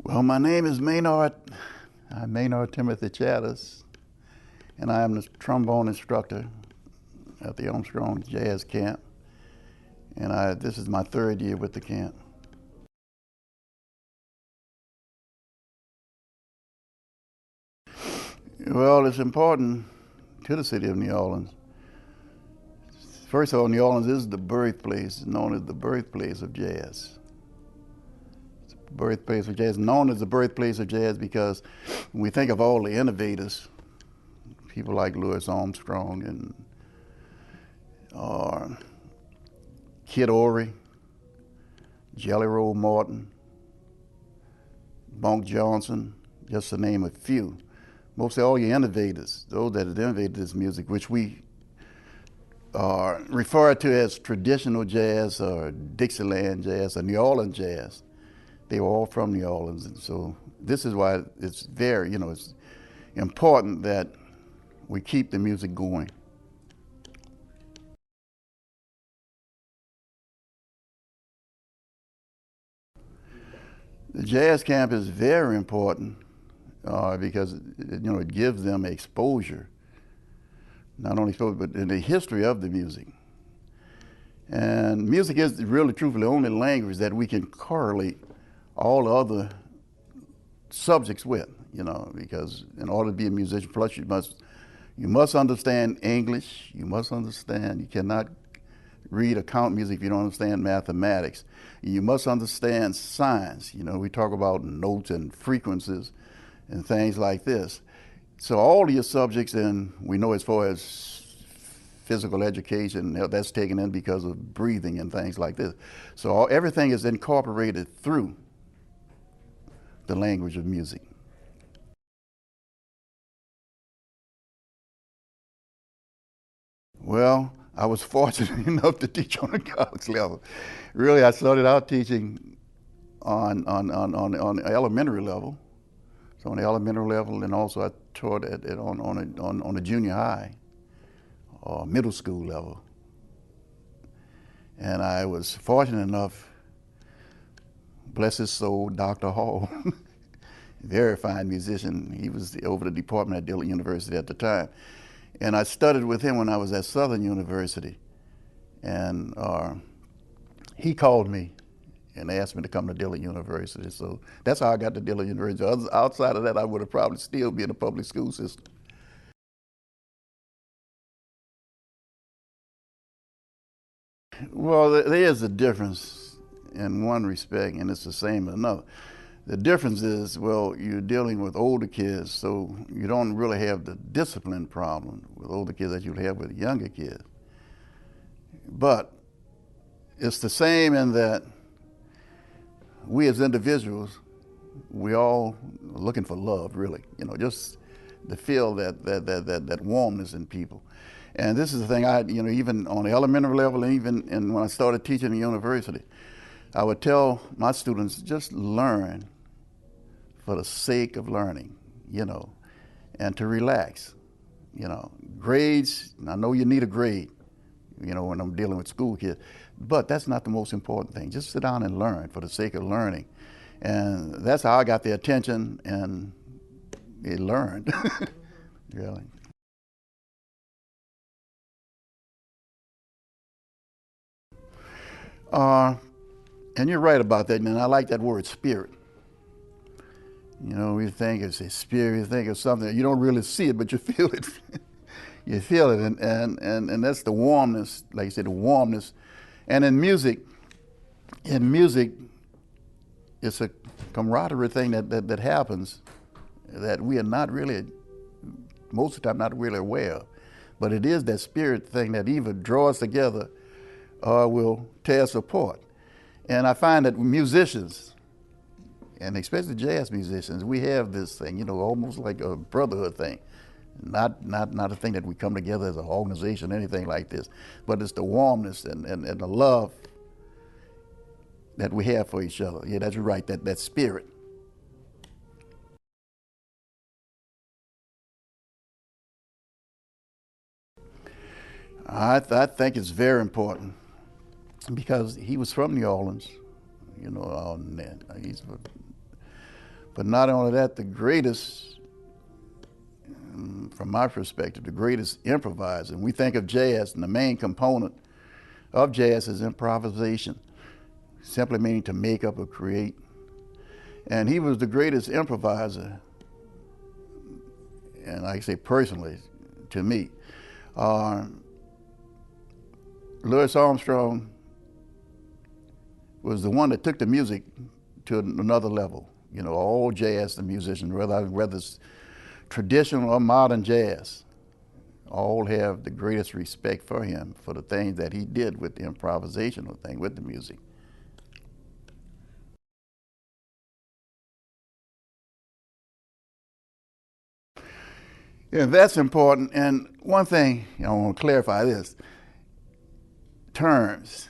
Well, my name is Maynard. I'm Maynard Timothy Chatters, and I am the trombone instructor at the Armstrong Jazz Camp. And this is my third year with the camp. Well, it's important to the city of New Orleans. First of all, New Orleans is the birthplace, known as the birthplace of jazz. It's the birthplace of jazz, known as the birthplace of jazz because when we think of all the innovators, people like Louis Armstrong and Kid Ory, Jelly Roll Morton, Bunk Johnson, just to name a few. Mostly all your innovators, those that have innovated this music, which we refer to as traditional jazz or Dixieland jazz or New Orleans jazz. They were all from New Orleans, and so this is why it's very, it's important that we keep the music going. The jazz camp is very important because it gives them exposure, not only exposure, but in the history of the music. And music is really, truthfully, the only language that we can correlate all other subjects with, because in order to be a musician, plus you must understand English, you cannot read or count music if you don't understand mathematics. You must understand science. We talk about notes and frequencies and things like this. So all of your subjects, and we know as far as physical education, that's taken in because of breathing and things like this. So everything is incorporated through the language of music. Well, I was fortunate enough to teach on the college level. Really, I started out teaching on the elementary level. So on the elementary level, and also I taught on the junior high or middle school level. And I was fortunate enough, bless his soul, Dr. Hall, very fine musician. He was over the department at Dillard University at the time. And I studied with him when I was at Southern University. And he called me and asked me to come to Dillard University. So that's how I got to Dillard University. Outside of that, I would have probably still been in the public school system. Well, there is a difference in one respect, and it's the same in another. The difference is, well, you're dealing with older kids, so you don't really have the discipline problem with older kids that you have with younger kids. But it's the same in that we as individuals, we all are looking for love, really. Just to feel that warmness in people. And this is the thing even on the elementary level, and even when I started teaching in university, I would tell my students, just learn for the sake of learning, and to relax. Grades, I know you need a grade, when I'm dealing with school kids, but that's not the most important thing. Just sit down and learn for the sake of learning. And that's how I got their attention, and they learned, really. And you're right about that, and I like that word, spirit. We think it's a spirit, you think of something, you don't really see it, but you feel it. You feel it, and that's the warmness, like you said, the warmness. And in music, it's a camaraderie thing that happens that we are not really, most of the time, not really aware of. But it is that spirit thing that either draws us together or will tear us apart. And I find that musicians, and especially jazz musicians, we have this thing, almost like a brotherhood thing. Not a thing that we come together as an organization, anything like this, but it's the warmness and the love that we have for each other. Yeah, that's right, that spirit. I think it's very important because he was from New Orleans, he's But not only that, the greatest, from my perspective, the greatest improviser. And we think of jazz, and the main component of jazz is improvisation, simply meaning to make up or create. And he was the greatest improviser, and like I say personally, to me. Louis Armstrong was the one that took the music to another level. You know, all jazz, the musicians, whether it's traditional or modern jazz, all have the greatest respect for him for the things that he did with the improvisational thing, with the music. Yeah, that's important. And one thing I want to clarify this: terms.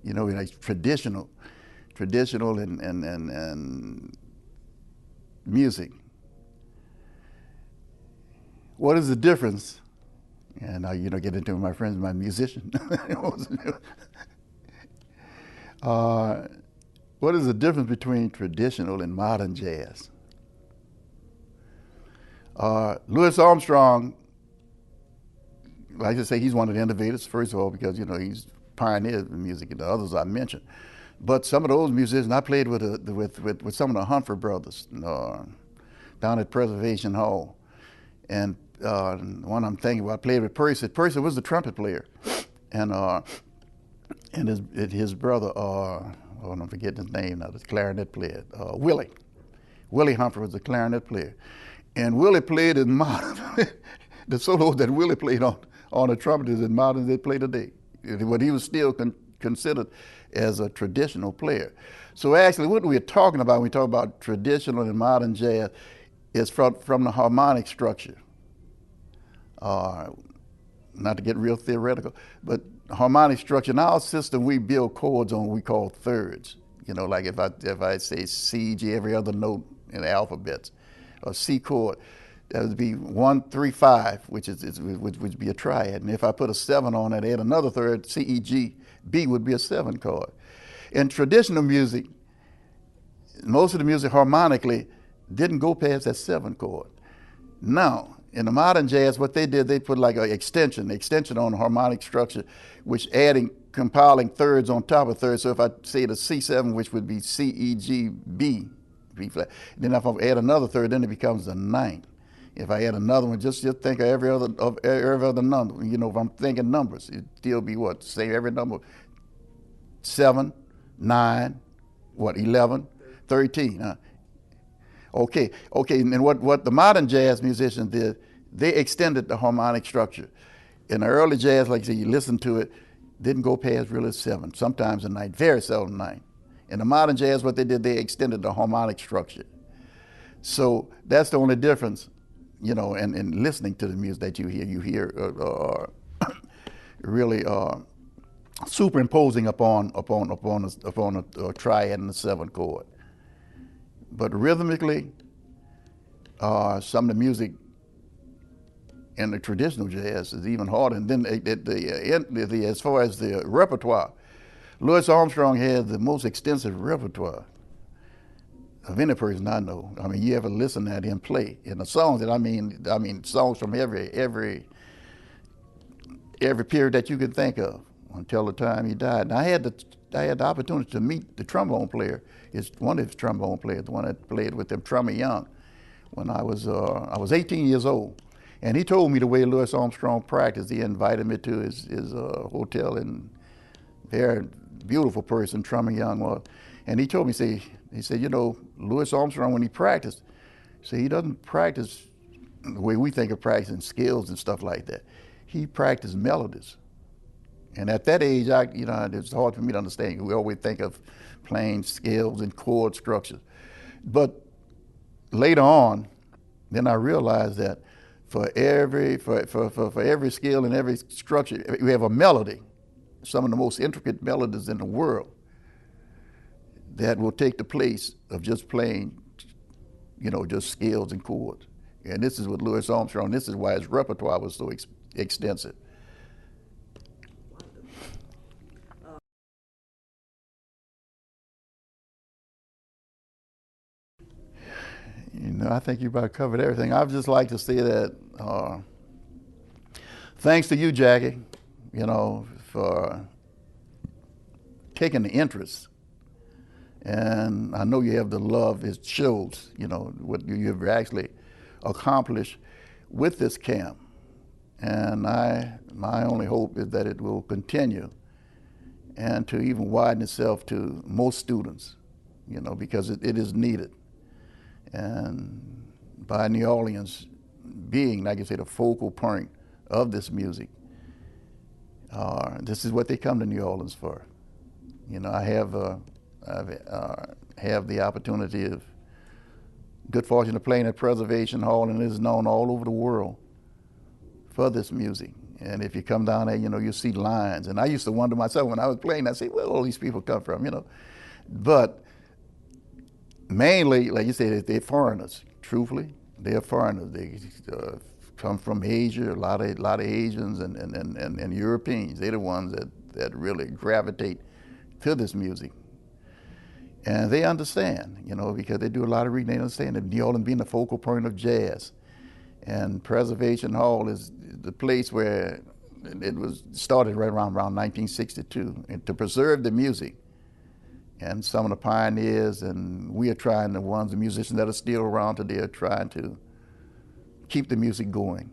You know, like traditional and music. What is the difference? And I, get into my friends, my musician. What is the difference between traditional and modern jazz? Louis Armstrong, like I say, he's one of the innovators, first of all, because, he's pioneered the music, and the others I mentioned. But some of those musicians, I played with some of the Humphrey brothers down at Preservation Hall. And one I'm thinking about, I played with Percy. Percy was the trumpet player. And his brother, I'm forgetting his name now, the clarinet player, Willie. Willie Humphrey was the clarinet player. And Willie played in modern, the solos that Willie played on the trumpet is in modern they play today. But he was still considered as a traditional player. So actually what we're talking about when we talk about traditional and modern jazz is from the harmonic structure. Not to get real theoretical, but harmonic structure. In our system, we build chords on what we call thirds. Like if I say C, G, every other note in the alphabets, or C chord, that would be 1, 3, 5, which would be a triad. And if I put a 7 on it, add another third, C, E, G, B would be a 7 chord. In traditional music, most of the music harmonically didn't go past that 7 chord. Now, in the modern jazz, what they did, they put like an extension on the harmonic structure, which compiling thirds on top of thirds. So if I say the C7, which would be C, E, G, B flat, then if I add another third, then it becomes a 9. If I add another one, just think of every other number. If I'm thinking numbers, it'd still be what? Say every number, 7, 9, 11, 13. Huh? Okay, and then what the modern jazz musicians did, they extended the harmonic structure. In the early jazz, like I say, you listen to it, didn't go past really 7, sometimes a 9, very seldom 9. In the modern jazz, what they did, they extended the harmonic structure. So that's the only difference, in listening to the music that you hear really superimposing upon a triad and a 7 chord. But rhythmically, some of the music in the traditional jazz is even harder. And then as far as the repertoire, Louis Armstrong had the most extensive repertoire of any person I know. I mean, you ever listen at him play? And the songs that I mean songs from every period that you can think of until the time he died. And I had the opportunity to meet the trombone player. One of his trombone players, the one that played with them, Trummy Young, when I was 18 years old. And he told me the way Louis Armstrong practiced. He invited me to his hotel, and very beautiful person Trummy Young was. And he told me, he said, Louis Armstrong, when he practiced, he doesn't practice the way we think of practicing skills and stuff like that. He practiced melodies. And at that age, it's hard for me to understand. We always think of playing scales and chord structures. But later on, then I realized that for every scale and every structure, we have a melody, some of the most intricate melodies in the world, that will take the place of just playing, just scales and chords. And this is with Louis Armstrong. This is why his repertoire was so extensive. I think you about covered everything. I'd just like to say that thanks to you, Jackie, for taking the interest. And I know you have the love. It shows, what you have actually accomplished with this camp. And my only hope is that it will continue and to even widen itself to most students, because it is needed. And by New Orleans being, like you say, the focal point of this music, this is what they come to New Orleans for. I have the opportunity of good fortune to play in at Preservation Hall, and it is known all over the world for this music. And if you come down there, you see lines. And I used to wonder myself when I was playing, I say, where all these people come from, But mainly, like you say, they're foreigners. Truthfully, they're foreigners. They come from Asia, a lot of Asians and Europeans. They're the ones that really gravitate to this music. And they understand, because they do a lot of reading. They understand that New Orleans being the focal point of jazz. And Preservation Hall is the place where it was started right around 1962, and to preserve the music. And some of the pioneers, and we are trying, the musicians that are still around today are trying to keep the music going.